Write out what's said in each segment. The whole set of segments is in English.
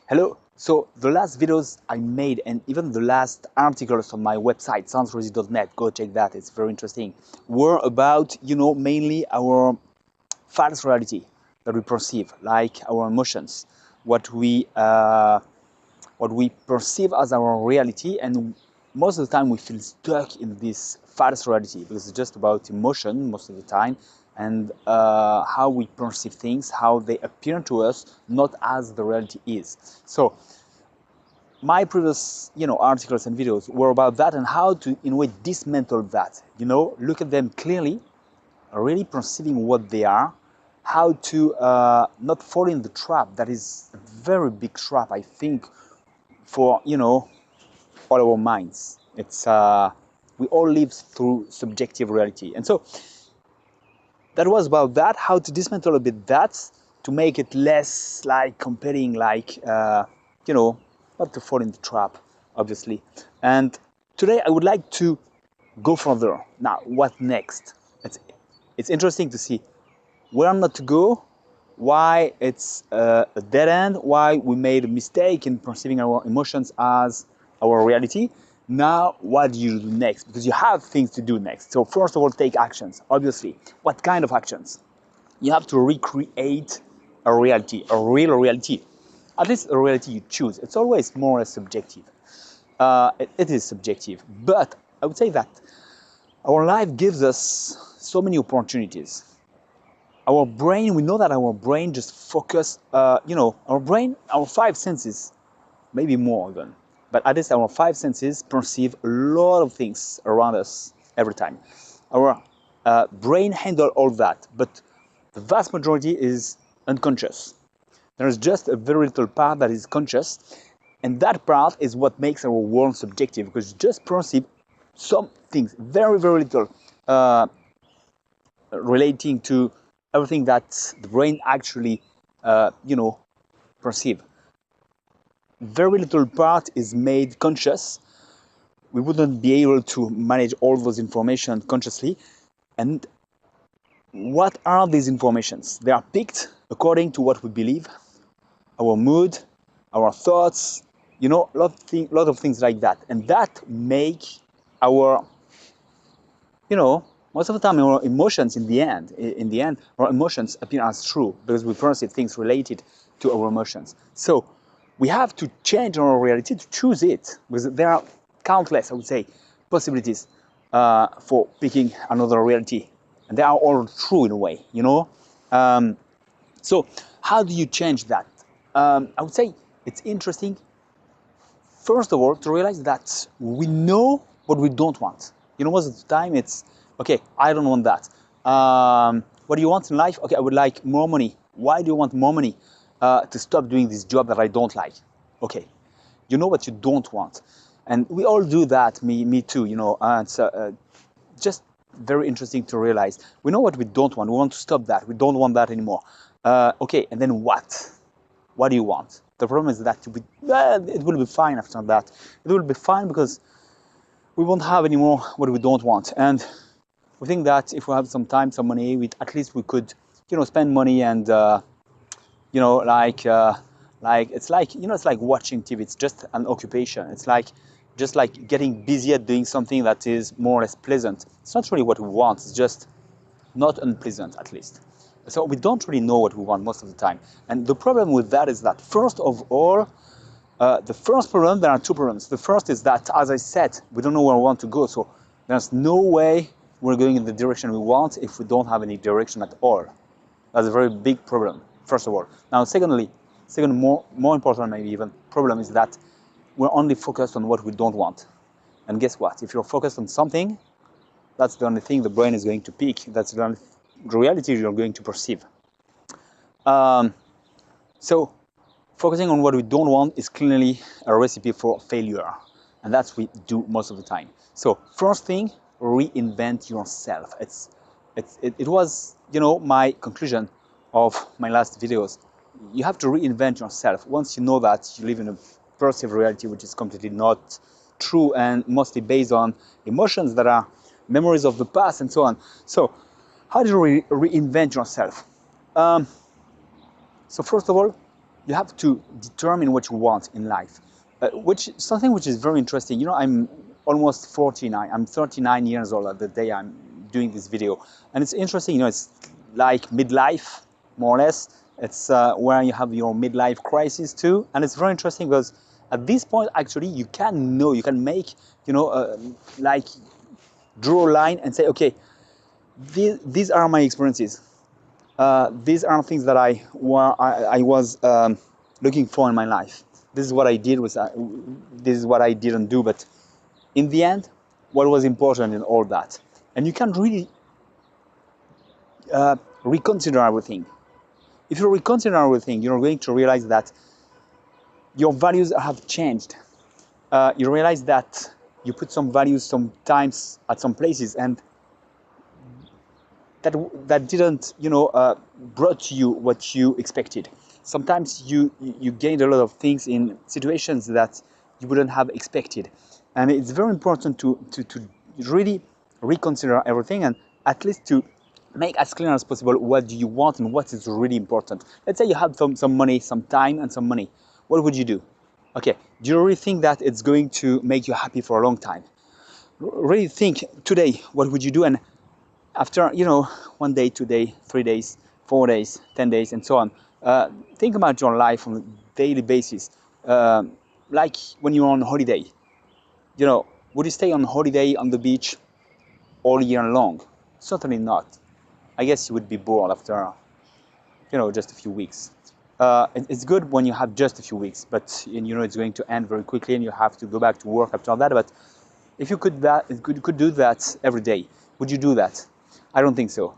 Hello. So the last videos I made and even the last articles on my website, soundsrosy.net, go check that, it's very interesting, were about, mainly our false reality that we perceive, like our emotions, what we perceive as our reality, and most of the time we feel stuck in this false reality because it's just about emotion most of the time, and how we perceive things, how they appear to us, not as the reality is. So my previous articles and videos were about that and how to in a way dismantle that, look at them clearly, really perceiving what they are, how to not fall in the trap that is a very big trap, I think, for all our minds. It's we all live through subjective reality, and so that was about that, how to dismantle a bit that, to make it less like compelling, like not to fall in the trap, obviously. And today I would like to go further. Now, what next? It's interesting to see where not to go, why it's a dead end, why we made a mistake in perceiving our emotions as our reality. Now, what do you do next? Because you have things to do next. So first of all, take actions, obviously. What kind of actions? You have to recreate a reality, a real reality. At least a reality you choose. It's always more subjective. It is subjective. But I would say that our life gives us so many opportunities. Our brain, we know that our brain just focus, our brain, our five senses, maybe more even, but at least our five senses perceive a lot of things around us every time. Our brain handle all that, but the vast majority is unconscious. There is just a very little part that is conscious, and that part is what makes our world subjective, because you just perceive some things, very, very little, relating to everything that the brain actually, perceive. Very little part is made conscious. We wouldn't be able to manage all those information consciously. And what are these informations? They are picked according to what we believe, our mood, our thoughts, lot of things like that. And that make our, most of the time our emotions in the end, our emotions appear as true because we perceive things related to our emotions. So we have to change our reality to choose it, because there are countless, I would say, possibilities for picking another reality, and they are all true in a way, So how do you change that? I would say it's interesting, first of all, to realize that we know what we don't want. Most of the time it's, okay, I don't want that. What do you want in life? Okay, I would like more money. Why do you want more money? To stop doing this job that I don't like. Okay, you know what you don't want. And we all do that, me too, it's just very interesting to realize. We know what we don't want. We want to stop that. We don't want that anymore. Okay, and then what? What do you want? The problem is that it will be fine after that. It will be fine because we won't have anymore what we don't want. And we think that if we have some time, some money, at least we could, spend money and, it's like watching TV. It's just an occupation. It's like just like getting busy at doing something that is more or less pleasant. It's not really what we want. It's just not unpleasant, at least. So we don't really know what we want most of the time. And the problem with that is that, first of all, the first problem, there are two problems. The first is that, as I said, we don't know where we want to go. So there's no way we're going in the direction we want if we don't have any direction at all. That's a very big problem, first of all. Now, second, more important maybe even, problem is that we're only focused on what we don't want. And guess what? If you're focused on something, that's the only thing the brain is going to pick. That's the only reality you're going to perceive. So focusing on what we don't want is clearly a recipe for failure. And that's what we do most of the time. So first thing, reinvent yourself. It was, my conclusion of my last videos. You have to reinvent yourself. Once you know that you live in a perceived reality which is completely not true and mostly based on emotions that are memories of the past and so on. So how do you reinvent yourself? So first of all, you have to determine what you want in life, which something which is very interesting. I'm almost 49. I'm 39 years old at the day I'm doing this video, and it's interesting. It's like midlife, more or less. It's where you have your midlife crisis too, and it's very interesting because at this point, actually, you can make, like draw a line and say, okay, these are my experiences. These are things that I was looking for in my life. This is what I did this is what I didn't do. But in the end, what was important in all that? And you can really reconsider everything. If you reconsider everything, you're going to realize that your values have changed. You realize that you put some values sometimes at some places, and that didn't brought you what you expected. Sometimes you gained a lot of things in situations that you wouldn't have expected, and it's very important to really reconsider everything, and at least to make as clear as possible what do you want and what is really important. Let's say you have some money, some time, and some money. What would you do? Okay, do you really think that it's going to make you happy for a long time? Really think today, what would you do? And after 1 day, 2 day, 3 days, 4 days, 10 days, and so on, think about your life on a daily basis. Like when you're on holiday, would you stay on holiday on the beach all year long? Certainly not. I guess you would be bored after just a few weeks. It's good when you have just a few weeks, but it's going to end very quickly and you have to go back to work after that. But if you could do that every day, would you do that? I don't think so.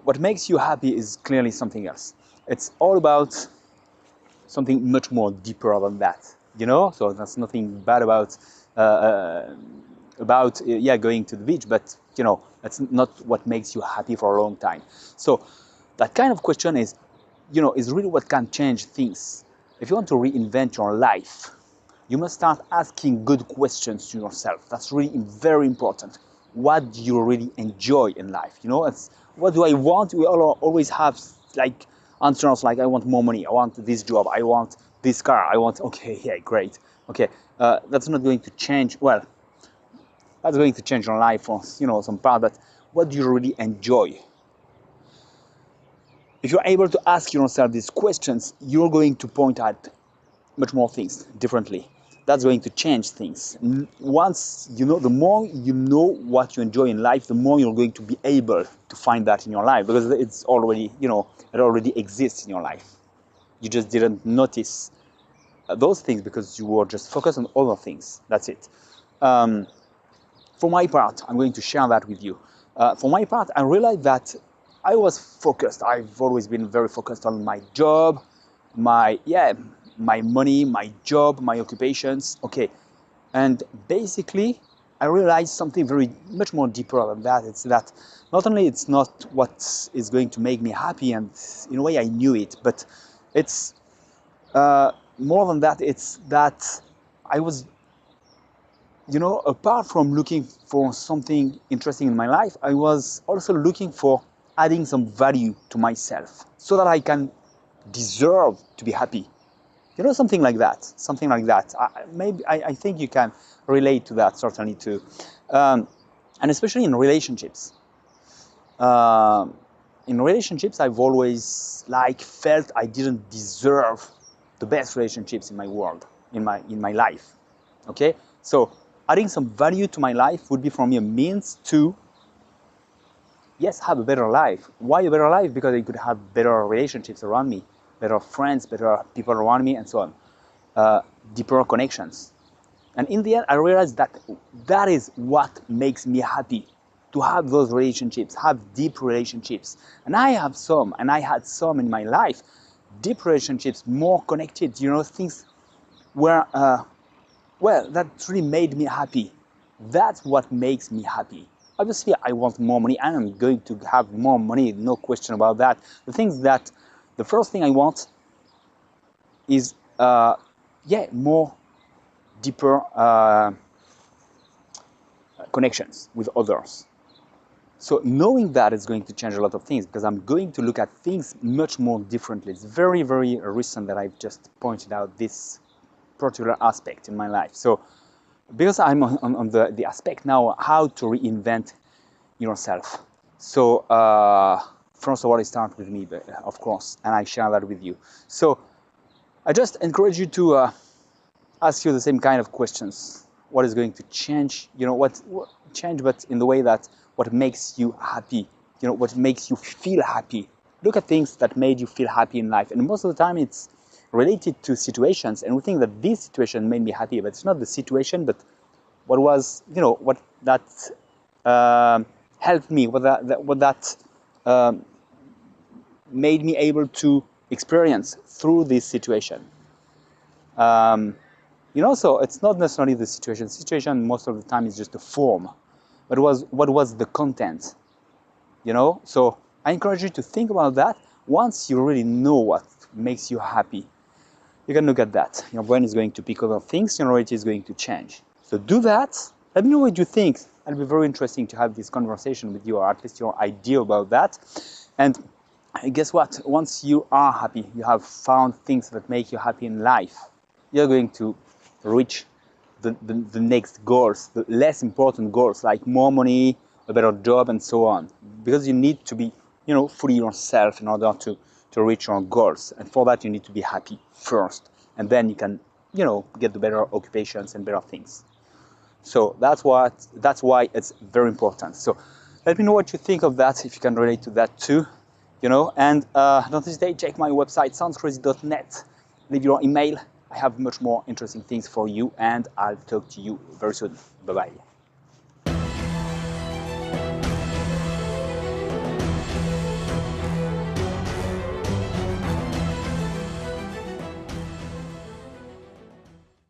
What makes you happy is clearly something else. It's all about something much more deeper than that. So there's nothing bad about going to the beach, but that's not what makes you happy for a long time. So that kind of question is really what can change things. If you want to reinvent your life, you must start asking good questions to yourself. That's really very important. What do you really enjoy in life? It's what do I want? We all always have like answers like I want more money, I want this job, I want this car, I want. Okay, yeah, great. Okay, that's not going to change. Well, that's going to change your life for some part. But what do you really enjoy? If you're able to ask yourself these questions, you're going to point at much more things differently. That's going to change things. Once the more you know what you enjoy in life, the more you're going to be able to find that in your life, because it's already, it already exists in your life. You just didn't notice those things because you were just focused on other things. That's it. For my part, I'm going to share that with you. For my part, I realized that I was focused. I've always been very focused on my job, my money, my job, my occupations. Okay, and basically, I realized something very much more deeper than that. It's that not only it's not what is going to make me happy, and in a way I knew it, but it's more than that. It's that I was, apart from looking for something interesting in my life, I was also looking for adding some value to myself so that I can deserve to be happy. Something like that. Something like that. I think you can relate to that certainly too, and especially in relationships. In relationships, I've always felt I didn't deserve the best relationships in my world, in my life. Okay, so adding some value to my life would be for me a means to, yes, have a better life. Why a better life? Because I could have better relationships around me, better friends, better people around me, and so on. Deeper connections. And in the end, I realized that that is what makes me happy, to have those relationships, have deep relationships. And I have some, and I had some in my life, deep relationships, more connected, things where, that really made me happy. That's what makes me happy. Obviously, I want more money, and I'm going to have more money, no question about that. The first thing I want is, more deeper connections with others. So knowing that is going to change a lot of things because I'm going to look at things much more differently. It's very, very recent that I've just pointed out this particular aspect in my life. So because I'm on the aspect now, how to reinvent yourself. So first of all, it starts with me, of course, and I share that with you. So I just encourage you to ask you the same kind of questions. What is going to change? What change, but in the way that what makes you happy. What makes you feel happy. Look at things that made you feel happy in life, and most of the time it's related to situations, and we think that this situation made me happy, but it's not the situation, but what was, what that helped me, what that made me able to experience through this situation. So it's not necessarily the situation. Situation most of the time is just a form, but what was the content? So I encourage you to think about that. Once you really know what makes you happy, you can look at that. Your brain is going to pick other things, your reality is going to change. So do that. Let me know what you think. It'll be very interesting to have this conversation with you, or at least your idea about that. And guess what? Once you are happy, you have found things that make you happy in life, you're going to reach the next goals, the less important goals, like more money, a better job, and so on. Because you need to be, fully yourself in order to reach your goals. And for that, you need to be happy first. And then you can, get the better occupations and better things. So that's why it's very important. So let me know what you think of that, if you can relate to that too. And don't hesitate, check my website, soundscrazy.net. Leave your email. I have much more interesting things for you, and I'll talk to you very soon. Bye-bye.